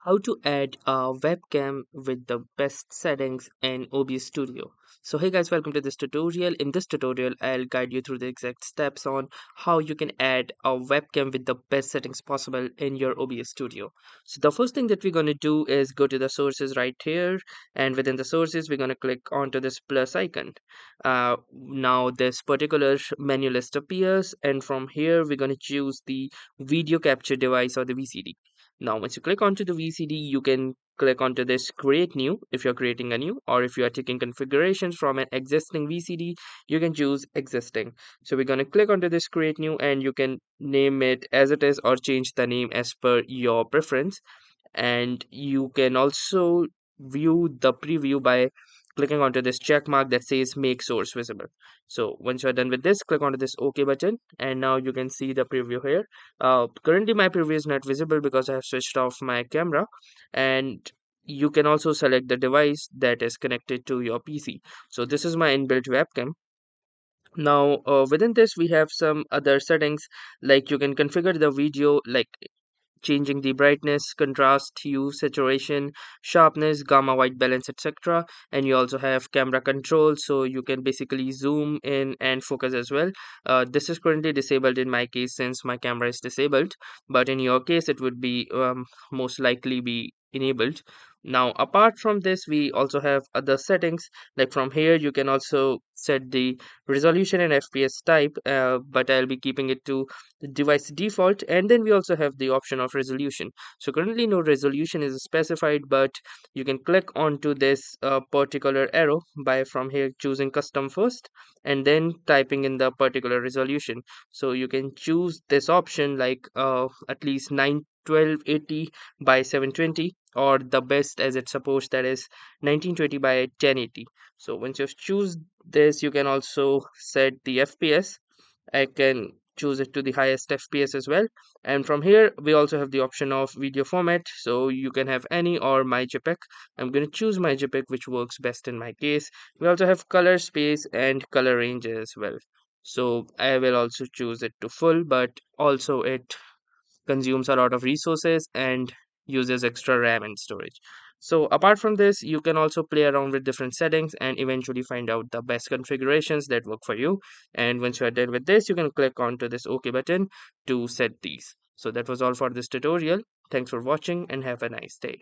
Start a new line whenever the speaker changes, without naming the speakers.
How to add a webcam with the best settings in OBS Studio. So hey guys, welcome to this tutorial. In this tutorial, I'll guide you through the exact steps on how you can add a webcam with the best settings possible in your OBS Studio. So the first thing that we're going to do is go to the sources right here, and within the sources, we're going to click onto this plus icon. Now this particular menu list appears, and from here, we're going to choose the video capture device or the VCD. Now, once you click onto the VCD, you can click onto this create new if you're creating a new, or if you are taking configurations from an existing VCD, you can choose existing. So we're going to click onto this create new and you can name it as it is or change the name as per your preference, and you can also view the preview by clicking onto this check mark that says make source visible. So once you're done with this, click onto this OK button, and now you can see the preview here. Currently my preview is not visible because I have switched off my camera, and you can also select the device that is connected to your PC. So this is my inbuilt webcam. Now within this we have some other settings, like you can configure the video, like changing the brightness, contrast, hue, saturation, sharpness, gamma, white balance, etc. And you also have camera control, so you can basically zoom in and focus as well. This is currently disabled in my case since my camera is disabled, but in your case it would be most likely be enabled. Now apart from this, we also have other settings, like from here you can also set the resolution and FPS type, but I'll be keeping it to the device default. And then we also have the option of resolution. So currently no resolution is specified, but you can click onto this particular arrow by from here choosing custom first and then typing in the particular resolution. So you can choose this option, like at least 91280 by 720, or the best as it supports, that is 1920 by 1080. So once you choose this, you can also set the FPS. I can choose it to the highest FPS as well. And from here, we also have the option of video format. So you can have any or my JPEG. I'm going to choose my JPEG, which works best in my case. We also have color space and color range as well. So I will also choose it to full, but also it consumes a lot of resources and uses extra RAM and storage. So apart from this, you can also play around with different settings and eventually find out the best configurations that work for you. And once you are done with this, you can click onto this OK button to set these. So that was all for this tutorial. Thanks for watching and have a nice day.